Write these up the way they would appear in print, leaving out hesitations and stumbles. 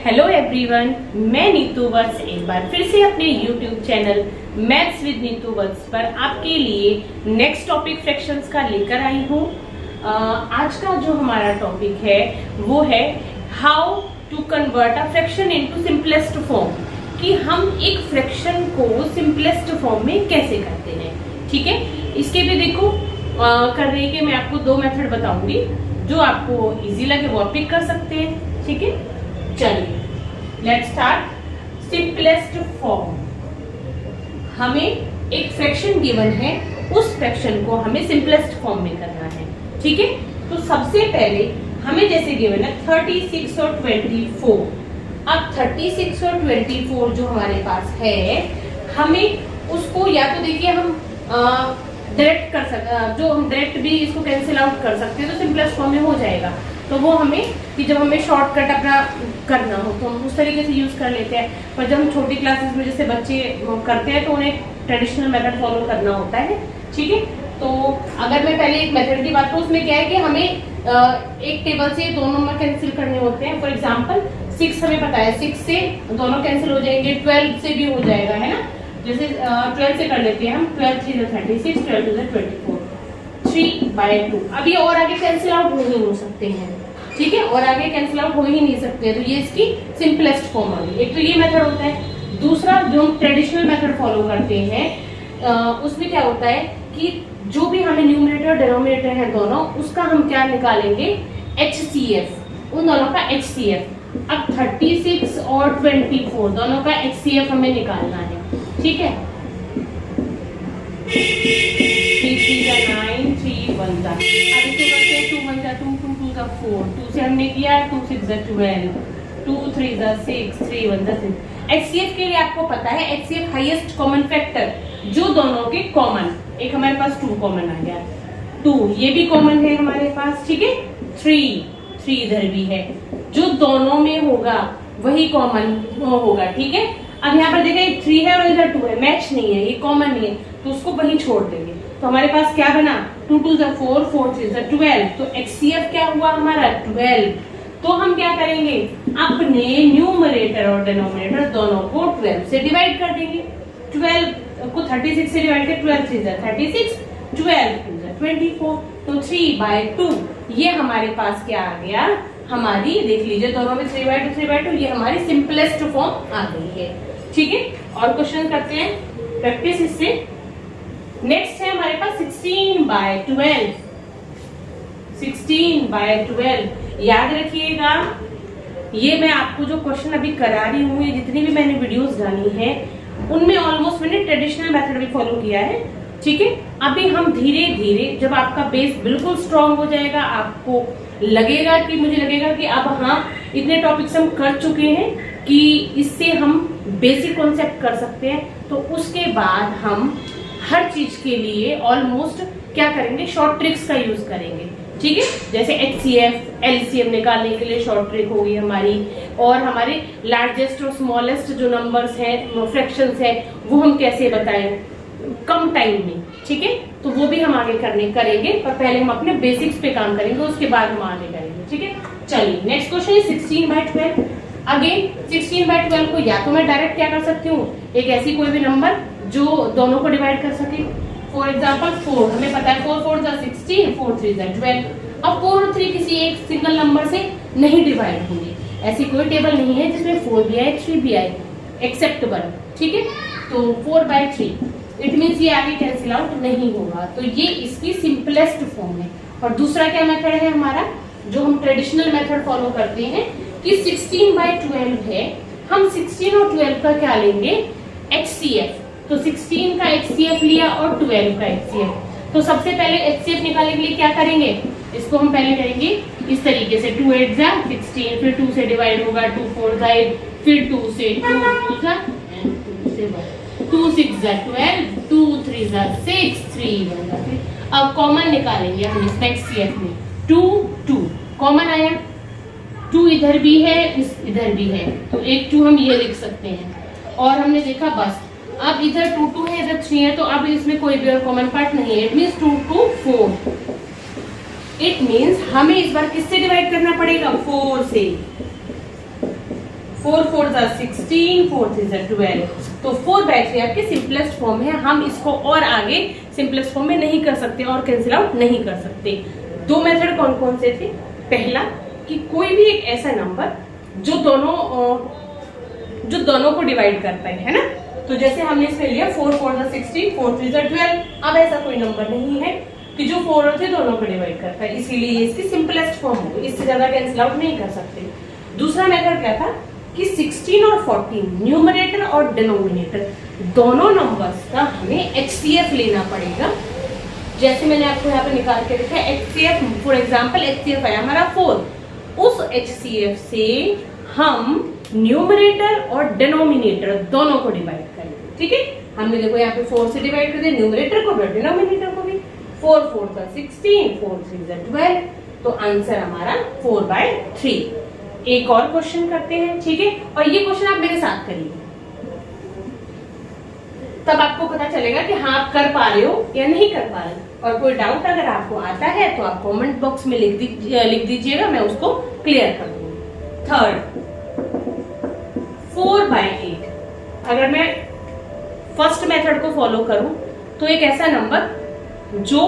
Hello everyone, मैं नीतू वत्स एक बार फिर से अपने YouTube channel maths with Neetu Vats पर आपके लिए नेक्स्ट टॉपिक फ्रैक्शंस का लेकर आई हूँ। आज का जो हमारा टॉपिक है वो है how to convert a fraction into simplest form, कि हम एक फ्रैक्शन को सिंपलेस्ट फॉर्म में कैसे करते हैं। ठीक है, इसके भी देखो करने के मैं आपको दो मेथड बताऊंगी, जो आपको इजी लगे वो आप पिक कर सकते हैं। ठीक है, चलिए लेट्स स्टार्ट। सिंपलेस्ट फॉर्म, हमें एक फ्रैक्शन गिवन है, उस फ्रैक्शन को हमें सिंपलेस्ट फॉर्म में करना है। ठीक है, तो सबसे पहले हमें जैसे गिवन है 36 और 24। अब 36 और 24 जो हमारे पास है, हमें उसको या तो देखिए हम डायरेक्ट कर सकते, जो हम डायरेक्ट भी इसको कैंसिल आउट कर सकते हैं तो सिंपलेस्ट फॉर्म में हो जाएगा। तो वो हमें कि जब हमें शॉर्टकट अपना करना हो तो हम उस तरीके से यूज कर लेते हैं, पर जब हम छोटी क्लासेस में जैसे बच्चे करते हैं तो उन्हें ट्रेडिशनल मेथड फॉलो करना होता है। ठीक है, तो अगर मैं पहले एक मेथड की बात करूँ, उसमें क्या है कि हमें एक टेबल से दो नंबर कैंसिल करने होते हैं। फॉर एग्जाम्पल 6 हमें पता है, 6 से दोनों कैंसिल हो जाएंगे, 12 से भी हो जाएगा, है ना। जैसे 12 से कर लेते हैं हम, 12 3 36, 12 2 24, 3/2। अब ये और आगे कैंसिल आउट नहीं हो सकते हैं। ठीक है, और आगे कैंसिल आउट हो ही नहीं सकते, तो ये इसकी सिंपलेस्ट फॉर्म आ गई। एक तो ये मेथड होता है। दूसरा जो हम ट्रेडिशनल मेथड फॉलो करते हैं, उसमें क्या होता है कि जो भी हमें न्यूमरेटर और डिनोमिनेटर है दोनों, उसका हम क्या निकालेंगे, HCF, उन दोनों का HCF। अब 36 और 24 दोनों का HCF हमें निकालना है। ठीक है, 3 3 9, 3 1 अब इसे करते हैं 2 1 2, 2 2 4, 2 से हमने किया 2 6 12, 2 3 6, 3 1 6। HCF के लिए आपको पता है, HCF हाईएस्ट कॉमन फैक्टर, जो दोनों के कॉमन, एक हमारे पास 2 कॉमन आ गया, 2 ये भी कॉमन है हमारे पास। ठीक है, 3 इधर भी है, जो दोनों में होगा वही कॉमन होगा। ठीक है, अब यहाँ पर देखिए 3 है और इधर 2 है, मैच नहीं है, ये कॉमन नहीं है, तो उसको वहीं छोड़ देंगे। तो हमारे पास क्या बना, 2 2 4, 4 3 12। तो HCF क्या हुआ हमारा, 12। तो हम क्या करेंगे, अपने न्यूमरेटर और डिनोमिनेटर दोनों को 12 से डिवाइड कर देंगे। 12 को 36 से डिवाइड कर, 12 3 36, 12 2 24, तो 3/2 ये हमारे पास क्या आ गया, हमारी देख लीजिए दोनों में 3/2 3/2, ये हमारी सिंपलेस्ट फॉर्म आ गई है। ठीक है, और क्वेश्चन करते हैं प्रैक्टिस इससे। नेक्स्ट है हमारे पास 16/12। 16/12 याद रखिएगा, ये मैं आपको जो क्वेश्चन अभी करा रही हूँ, ये जितनी भी मैंने वीडियोस डाली हैं उनमें ऑलमोस्ट मैंने ट्रेडिशनल मेथड भी फॉलो किया है। ठीक है, अभी हम धीरे धीरे, जब आपका बेस बिल्कुल स्ट्रांग हो जाएगा, आपको लगेगा कि, मुझे लगेगा कि अब हाँ इतने टॉपिक्स हम कर चुके हैं कि इससे हम बेसिक कॉन्सेप्ट कर सकते हैं, तो उसके बाद हम हर चीज के लिए ऑलमोस्ट क्या करेंगे, शॉर्ट ट्रिक्स का यूज करेंगे। ठीक है, जैसे HCF LCM निकालने के लिए शॉर्ट ट्रिक होगी हमारी, और हमारे लार्जेस्ट और स्मॉलेस्ट जो नंबर्स हैं, फ्रैक्शंस हैं, वो हम कैसे बताएं कम टाइम में। ठीक है, तो वो भी हम आगे करेंगे, पर पहले हम अपने बेसिक्स पे काम करेंगे, उसके बाद हम आगे करेंगे। ठीक है, चलिए नेक्स्ट क्वेश्चन है 16/12। अगेन 16/12 को या तो मैं डायरेक्ट क्या कर सकती हूँ, एक ऐसी कोई भी नंबर जो दोनों को डिवाइड कर सके। फॉर एग्जाम्पल 4, हमें पता है 4 4 16, 4 3 12। अब 4 और 3 किसी एक सिंगल नंबर से नहीं डिवाइड होंगे, ऐसी कोई टेबल नहीं है जिसमें 4 भी आए 3 भी आए, एक्सेप्ट 1। ठीक है, तो 4/3, इट मीन्स ये आगे कैंसिल आउट नहीं होगा, तो ये इसकी सिंपलेस्ट फॉर्म है। और दूसरा क्या मेथड है हमारा, जो हम ट्रेडिशनल मेथड फॉलो करते हैं, कि 16/12 है, हम 16 और 12 का क्या लेंगे, HCF। तो 16 का HCF लिया और 12 का HCF। तो सबसे पहले HCF निकालने के लिए क्या करेंगे, इसको हम पहले करेंगे इस तरीके से, 2 8 16, फिर 2 से डिवाइड होगा, 2 4 8, फिर 2 से 2 2 2 से 1, 2 6 12, 2 3 6, 3 1 अब कॉमन निकालेंगे हम इस HCF में, 2 2 कॉमन आया, 2 इधर भी है, इधर भी है, तो एक 2 हम ये लिख सकते हैं। और हमने देखा बस, अब इधर 2 2 है, इधर 3 है, तो अब इसमें कोई भी और कॉमन पार्ट नहीं है। It means 2 2 4। इट मीन्स हमें इस बार किससे डिवाइड करना पड़ेगा, 4 से। 4 4 16, 4 3 12। तो 4/3 आपके सिंपलेस्ट फॉर्म है। हम इसको और आगे सिंपलेस्ट फॉर्म में नहीं कर सकते और कैंसिल आउट नहीं कर सकते। दो मेथड कौन कौन से थे? पहला कि कोई भी एक ऐसा नंबर जो दोनों को डिवाइड करता है ना। तो जैसे हमने इसमें लिया 4 4 16, 4 3 12। अब ऐसा कोई नंबर नहीं है कि जो 4 और 3 दोनों को डिवाइड करता है, इसीलिए ये इसकी सिंपलेस्ट फॉर्म होगी। इससे ज्यादा कैंसिल आउट नहीं कर सकते। दूसरा मेथड क्या था कि 16 और 14 न्यूमरेटर और डिनोमिनेटर दोनों नंबर्स का हमें HCF लेना पड़ेगा। जैसे मैंने आपको यहाँ पे निकाल के रखा है HCF। फॉर एग्जाम्पल HCF है हमारा 4। उस HCF से हम न्यूमरेटर और डिनोमिनेटर दोनों को डिवाइड करेंगे। ठीक है, हमने देखो यहाँ पे 4 से डिवाइड कर दिया न्यूमरेटर को और डिनोमिनेटर को भी। 4 4 16, 4 3 12। तो आंसर हमारा 4/3। एक और क्वेश्चन करते हैं, ठीक है। और ये क्वेश्चन आप मेरे साथ करिए, तब आपको पता चलेगा कि हाँ आप कर पा रहे हो या नहीं कर पा रहे हो। और कोई डाउट अगर आपको आता है तो आप कमेंट बॉक्स में लिख दीजिएगा, मैं उसको क्लियर कर दूंगी। थर्ड, 4/8। अगर मैं फर्स्ट मेथड को फॉलो करूं तो एक ऐसा नंबर जो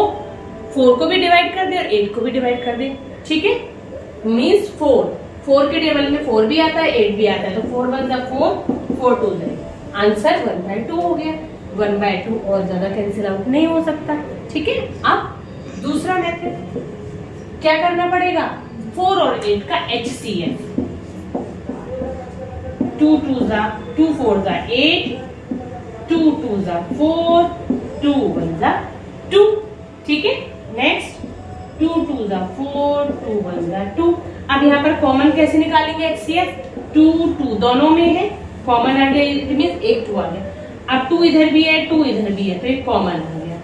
4 को भी डिवाइड कर दे और 8 को भी डिवाइड कर दे। ठीक है, मीन्स 4 के टेबल में 4 भी आता है 8 भी आता है। तो 4 1 4, 4 2 आंसर 1/2 हो गया। 1/2 और ज्यादा कैंसिल आउट नहीं हो सकता। ठीक है, अब दूसरा मेथड क्या करना पड़ेगा? 4 और 8 का HCF। 2 2 2 4 8, 2 2 4, 2 1 2। ठीक है, नेक्स्ट 2 2 4, 2 1 2। अब यहाँ पर कॉमन कैसे निकालेंगे HCF? 2 2 दोनों में है, कॉमन आ गया, इट मींस एक 2 आ गया। अब 2 इधर भी है 2 इधर भी है, तो एक कॉमन आ गया।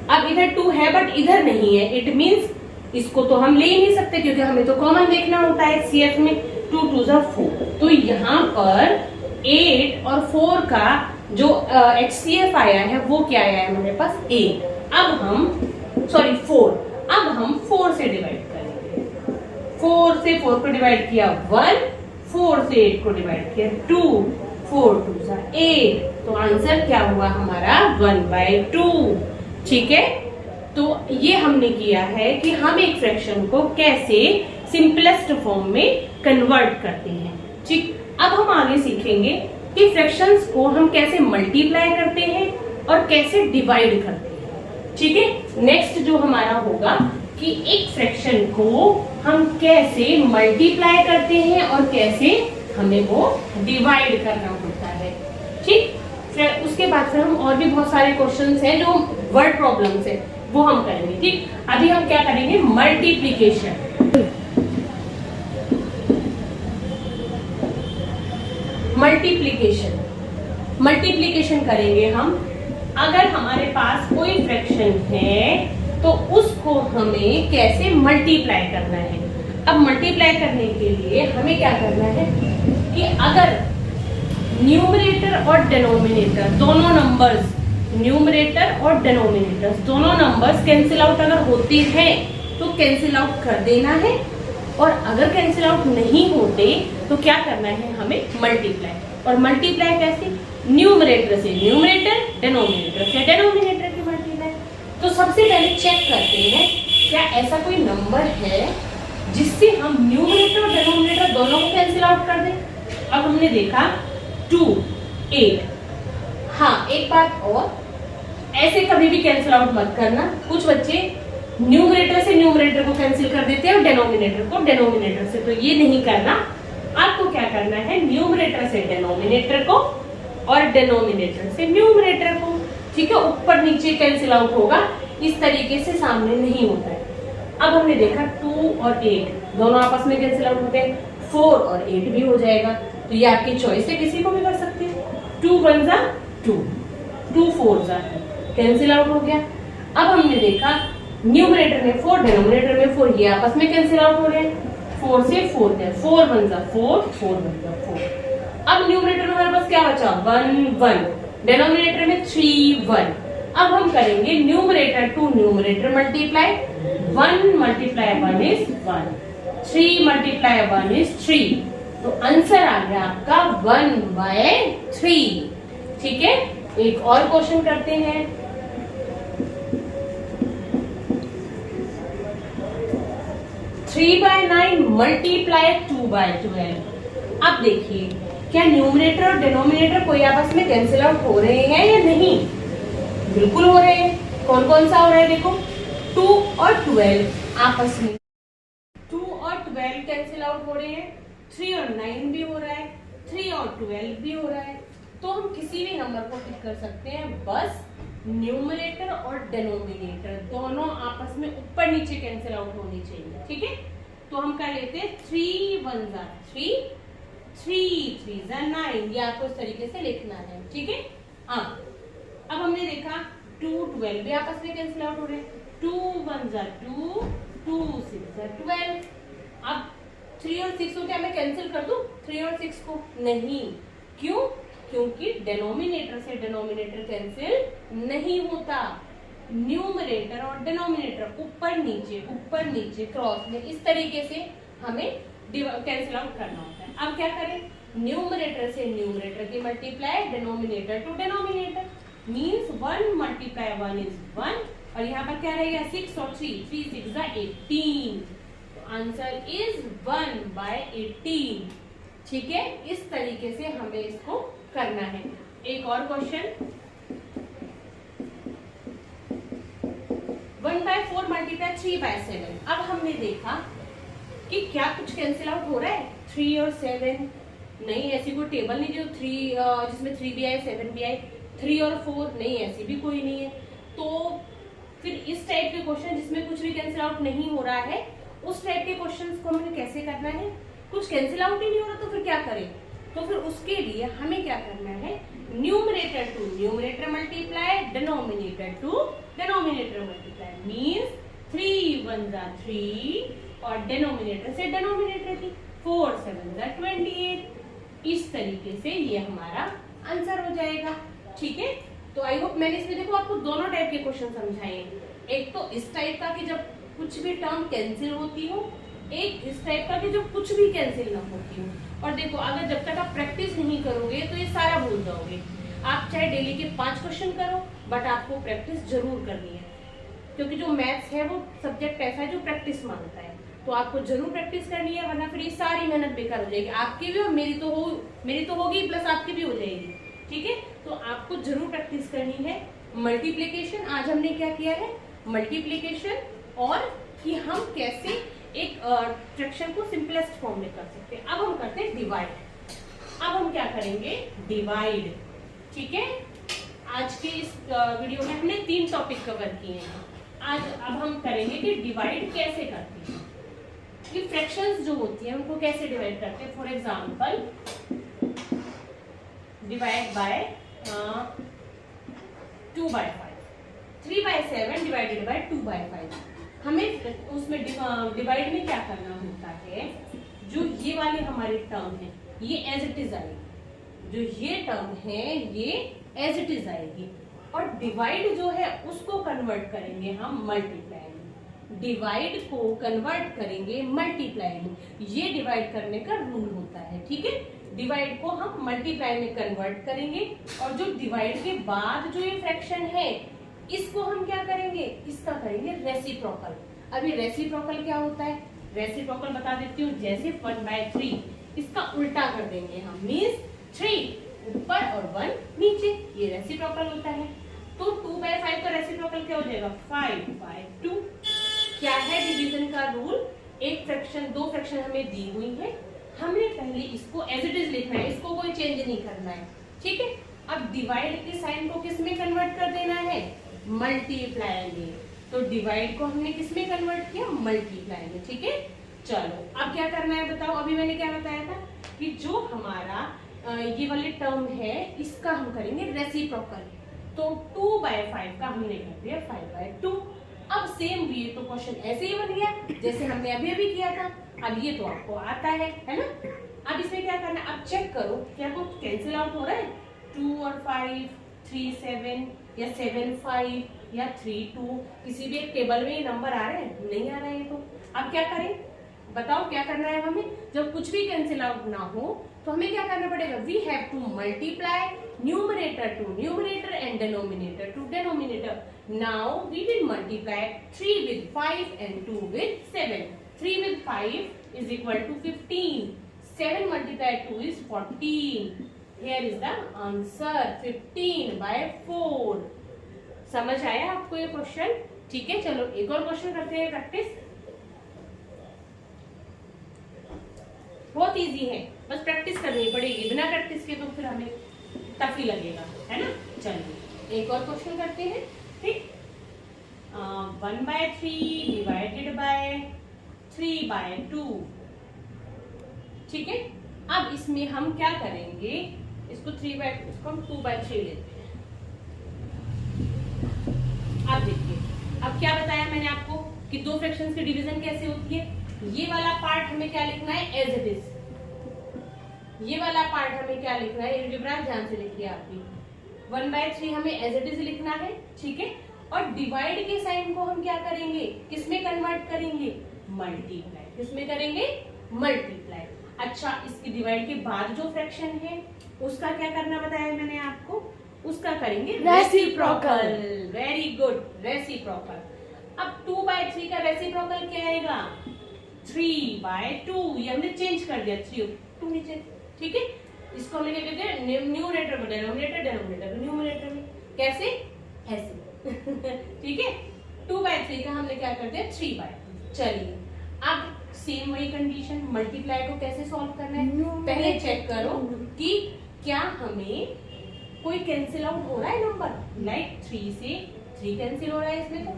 अब इधर 2 है बट इधर नहीं है, इट मींस इसको तो हम ले ही नहीं सकते क्योंकि हमें तो कॉमन देखना होता है HCF में। 2 2 4। तो यहाँ पर 8 और 4 का जो HCF आया है वो क्या आया है हमारे पास? 8। अब हम 4 से डिवाइड करेंगे। 4 से 4 को डिवाइड किया 1, 4 से 8 को डिवाइड किया 2, 4 2 8। तो आंसर क्या हुआ हमारा? 1/2। ठीक है, तो ये हमने किया है कि हम एक फ्रैक्शन को कैसे सिंपलेस्ट फॉर्म में कन्वर्ट करते हैं। ठीक, अब हम आगे सीखेंगे कि फ्रैक्शंस को हम कैसे मल्टीप्लाई करते हैं और कैसे डिवाइड करते हैं। ठीक है, नेक्स्ट जो हमारा होगा कि एक फ्रैक्शन को हम कैसे मल्टीप्लाई करते हैं और कैसे हमें वो डिवाइड करना होता है। ठीक, फिर उसके बाद फिर हम और भी बहुत सारे क्वेश्चंस हैं जो वर्ड प्रॉब्लम्स है वो हम करेंगे। ठीक, अभी हम क्या करेंगे? मल्टीप्लिकेशन। मल्टीप्लिकेशन करेंगे हम। अगर हमारे पास कोई फ्रैक्शन है तो उसको हमें कैसे मल्टीप्लाई करना है। अब मल्टीप्लाई करने के लिए हमें क्या करना है कि अगर न्यूमरेटर और डिनोमिनेटर दोनों नंबर्स, न्यूमरेटर और डिनोमिनेटर दोनों नंबर्स कैंसिल आउट अगर होते हैं तो कैंसिल आउट कर देना है, और अगर कैंसिल आउट नहीं होते तो क्या करना है? हमें मल्टीप्लाई। और मल्टीप्लाई कैसे? न्यूमरेटर से न्यूमरेटर, डिनोमिनेटर से डिनोमिनेटर की मल्टीप्लाई। तो सबसे पहले चेक करते हैं क्या ऐसा कोई नंबर है जिससे हम न्यूमरेटर और डिनोमिनेटर दोनों को कैंसिल आउट कर दें। अब हमने देखा 2 8। हाँ, एक बात और, ऐसे कभी भी कैंसिल आउट मत करना। कुछ बच्चे न्यूमरेटर से न्यूमरेटर को कैंसिल कर देते हैं और डिनोमिनेटर को डिनोमिनेटर से, तो ये नहीं करना। आपको क्या करना है? न्यूमरेटर से डिनोमिनेटर को और डिनोमिनेटर से न्यूमरेटर को। ठीक है, ऊपर नीचे कैंसिल आउट होगा, इस तरीके से सामने नहीं होता है। अब हमने देखा 2 और 8 दोनों आपस में कैंसिल आउट होते हैं, 4 और 8 भी हो जाएगा। तो ये आपकी चॉइस है, किसी को भी कर सकते हैं। 2 1 2, 2 4 कैंसिल आउट हो गया। अब हमने देखा न्यूमरेटर में 4, डिनोमिनेटर में 4, ये आपस में कैंसिल आउट हो रहे हैं। 4 से 4 गया, 4 1 4, 4 1 4। अब न्यूमरेटर में हमारे पास क्या बचा? 1 1। डिनोमिनेटर में 3 1। अब हम करेंगे numerator to numerator multiply. 1 × 1 is 1, 3 × 1 is 3, तो आंसर आ गया आपका 1/3। ठीक है, एक और क्वेश्चन करते हैं। 3/9 मल्टीप्लाई 2/12। अब देखिए, क्या न्यूमरेटर और डिनोमिनेटर कोई आपस में कैंसिल आउट हो रहे हैं या नहीं? बिल्कुल हो रहे हैं। कौन कौन सा हो रहा है? देखो, 2 और 12 आपस में, 2 और 12 कैंसिल आउट हो रहे हैं, 3 और 9 भी हो रहा है, 3 और 12 भी हो रहा है। तो हम किसी भी नंबर को पिक कर सकते हैं, बस न्यूमरेटर और डिनोमिनेटर दोनों आपस में ऊपर नीचे कैंसिल आउट होनी चाहिए। ठीक है, तो हम कर लेते हैं 3 1 3, 3 3 9। ये आपको इस तरीके से लिखना है। ठीक है, अब हमने देखा 2 12 भी आपस में कैंसिल आउट हो रहे हैं, 2 1 2, 2 6 12। अब 3 और 6 को क्या मैं कैंसिल कर दूं? 3 और 6 को नहीं। क्यों? क्योंकि डिनोमिनेटर से डिनोमिनेटर कैंसिल नहीं होता। न्यूमरेटर और डिनोमिनेटर ऊपर नीचे क्रॉस में इस तरीके से हमें कैंसिल आउट करना होता है। अब क्या करें? न्यूमरेटर से न्यूमरेटर की multiply, denominator to denominator, means 1 × 1 is 1, और यहाँ पर क्या रहेगा? 6 और 3, 3 6 18। Answer is 1/18। ठीक है, इस तरीके से हमें इसको करना है। एक और क्वेश्चन, 1/4 मल्टीप्लाई 3/7। अब हमने देखा कि क्या कुछ कैंसिल आउट हो रहा है? 3 और 7 नहीं, ऐसी कोई टेबल नहीं जो 3 जिसमें 3 भी आए 7 भी आए। 3 और 4 नहीं, ऐसी भी कोई नहीं है। तो फिर इस टाइप के क्वेश्चन जिसमें कुछ भी कैंसिल आउट नहीं हो रहा है, उस टाइप के क्वेश्चंस को हमें कैसे करना है? कुछ कैंसिल आउट ही नहीं हो रहा तो फिर क्या करें? तो फिर उसके लिए हमें क्या करना है? Numerator to numerator multiply, denominator to denominator multiply, means 3 1 3 और डिनोमिनेटर से डिनोमिनेटर की 4 7 28। इस तरीके से ये हमारा आंसर हो जाएगा। ठीक है, तो आई होप मैंने इसमें देखो आपको दोनों टाइप के क्वेश्चन समझाए हैं। एक तो इस टाइप का कि जब कुछ भी टर्म कैंसिल होती हो, एक इस टाइप का कि जो कुछ भी कैंसिल ना होती हो। और देखो, अगर जब तक आप प्रैक्टिस नहीं करोगे तो ये सारा भूल जाओगे। आप चाहे डेली के 5 क्वेश्चन करो, बट आपको प्रैक्टिस जरूर करनी है, क्योंकि जो मैथ्स है वो सब्जेक्ट ऐसा है जो प्रैक्टिस मांगता है। तो आपको जरूर प्रैक्टिस करनी है, वरना फिर ये सारी मेहनत बेकार हो जाएगी। आपकी भी और मेरी तो होगी, प्लस आपकी भी हो जाएगी। ठीक है, तो आपको जरूर प्रैक्टिस करनी है। मल्टीप्लीकेशन आज हमने क्या किया है? मल्टीप्लीकेशन, और कि हम कैसे एक फ्रैक्शन को सिंपलेस्ट फॉर्म में कर सकते हैं। अब हम करते हैं डिवाइड। अब हम क्या करेंगे? डिवाइड। ठीक है, आज के इस वीडियो में हमने 3 टॉपिक कवर किए हैं। अब हम करेंगे कि डिवाइड कैसे करते हैं, कि फ्रैक्शंस जो होती हैं उनको कैसे डिवाइड करते हैं। For example, divide by 2/5, 3/7 divided by 2/5। हमें उसमें डिवाइड में क्या करना होता है? जो ये वाली हमारी टर्म है ये एज इट इज आएगी, जो ये टर्म है ये एज इट इज आएगी, और डिवाइड जो है उसको कन्वर्ट करेंगे हम मल्टीप्लाई में। डिवाइड को कन्वर्ट करेंगे मल्टीप्लाई में, ये डिवाइड करने का रूल होता है। ठीक है, डिवाइड को हम मल्टीप्लाई में कन्वर्ट करेंगे, और जो डिवाइड के बाद जो ये फ्रैक्शन है इसको हम क्या करेंगे? इसका करेंगे रेसिप्रोकल। अभी रेसिप्रोकल क्या होता है? रेसिप्रोकल बता देती हूँ। जैसे 1/3 इसका उल्टा कर देंगे हम, मीन्स 3 ऊपर और 1 नीचे, ये रेसिप्रोकल होता है। तो 2/5 का रेसिप्रोकल क्या हो जाएगा? 5/2। क्या है डिवीजन का रूल? एक फ्रैक्शन, 2 फ्रैक्शन हमें दी हुई है, हमने पहले इसको एज इट इज लिखना है, इसको कोई चेंज नहीं करना है। ठीक है, अब डिवाइड के साइन को किस में कन्वर्ट कर देना है? मल्टीप्लाई में। तो डिवाइड को हमने किस में कन्वर्ट किया? मल्टीप्लाई में। ठीक है, चलो अब क्या करना है बताओ। अभी मैंने क्या बताया था कि जो हमारा ये वाली टर्म है इसका हम करेंगे रेसिप्रोकल। तो 2/5 का हमने कर दिया 5/2। अब सेम ये तो क्वेश्चन ऐसे ही बन गया जैसे हमने अभी अभी किया था। अब ये तो आपको आता है ना। अब इसमें क्या करना है? अब चेक करो क्या कुछ कैंसिल आउट हो रहा है? 2 और 5, 3 7, या 7 5 या 3 2, किसी भी एक टेबल में ये नंबर आ रहे हैं? नहीं आ रहे हैं। तो अब क्या करें? बताओ क्या करना है हमें। जब कुछ भी कैंसिल आउट ना हो तो हमें क्या करना पड़ेगा, we have to multiply numerator to numerator and denominator to denominator. Now we will multiply 3 with 5 and 2 with 7. 3 with 5 is equal to 15. 7 multiplied 2 is 14. Here is the answer 15 by 4. समझ आया आपको ये क्वेश्चन? ठीक है, चलो एक और क्वेश्चन करते हैं प्रैक्टिस। बहुत इजी है, बस प्रैक्टिस करनी पड़ेगी, बिना प्रैक्टिस के तो फिर हमें टफ ही लगेगा, है ना। चलिए एक और क्वेश्चन करते हैं। ठीक, 1/3 डिवाइडेड बाय 3/2। ठीक है, अब इसमें हम क्या करेंगे, इसको 3/2 इसको हम 2/3 लेते हैं। अब देखिए, अब क्या बताया मैंने आपको कि दो फ्रैक्शंस की डिवीजन कैसे होती है। ये वाला पार्ट हमें क्या लिखना है, एज इट इज। ये वाला पार्ट हमें क्या लिखना है, अलजेब्रा ध्यान से लिखिए आप भी। 1/3 हमें एज इट इज लिखना है, ठीक है। और डिवाइड के साइन को हम क्या करेंगे, किसमें कन्वर्ट करेंगे, मल्टीप्लाई। किसमें करेंगे, मल्टीप्लाई। अच्छा, इसकी डिवाइड के बाद जो फ्रैक्शन है उसका क्या करना बताया मैंने आपको, उसका करेंगे रेसिप्रोकल। Very good, reciprocal. अब 2/3 का रेसिप्रोकल क्या आएगा, 3/2। ये हमने चेंज कर दिया, 3 2 नीचे, ठीक है। इसको हमने क्या कहते हैं, न्यूमरेटर में डिनोमिनेटर, डिनोमिनेटर में न्यूमरेटर में, कैसे, ऐसे ठीक है। 2/3 का हमने क्या कर दिया, 3/2। चलिए अब सेम वही कंडीशन, मल्टीप्लाई को कैसे सॉल्व करना है, पहले चेक करो कि क्या हमें कोई कैंसिल आउट हो रहा है नंबर, लाइक 3 से 3 कैंसिल हो रहा है इसमें, तो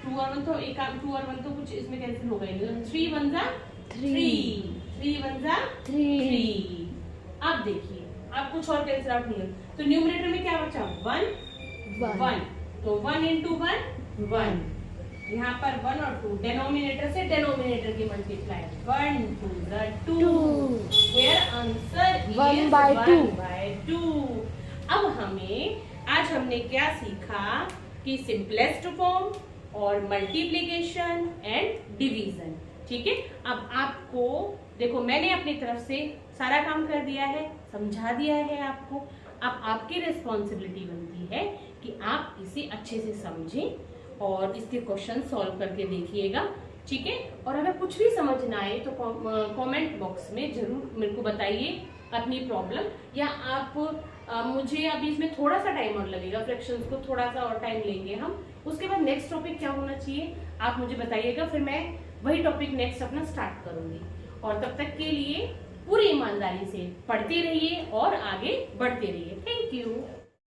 2 और 1 तो एक 2 और 1 तो कुछ इसमें कैंसिल हो गए, 3 1 जा 3, 3 1 जा 3। अब देखिए, अब कुछ और कैंसिल आउट नहीं है, तो न्यूमरेटर में क्या बचा, 1, तो 1 into 1 1, यहाँ पर 1 और 2, डेनोमिनेटर से डेनोमिनेटर की मल्टीप्लाई, 1 2 2, हियर आंसर इज 1/2। अब आज हमने क्या सीखा कि सिंपलेस्ट फॉर्म और मल्टीप्लिकेशन एंड डिवीजन, ठीक है। अब आपको देखो, मैंने अपनी तरफ से सारा काम कर दिया है, समझा दिया है आपको। अब आपकी रिस्पॉन्सिबिलिटी बनती है कि आप इसे अच्छे से समझें और इसके क्वेश्चन सॉल्व करके देखिएगा, ठीक है। और अगर कुछ भी समझ ना आए तो कमेंट बॉक्स में जरूर मेरे को बताइए अपनी प्रॉब्लम, या आप मुझे अभी इसमें थोड़ा सा टाइम और लगेगा, फ्रैक्शंस को थोड़ा सा और टाइम लेंगे हम, उसके बाद नेक्स्ट टॉपिक क्या होना चाहिए आप मुझे बताइएगा, फिर मैं वही टॉपिक नेक्स्ट अपना स्टार्ट करूंगी। और तब तक के लिए पूरी ईमानदारी से पढ़ते रहिए और आगे बढ़ते रहिए। Thank you.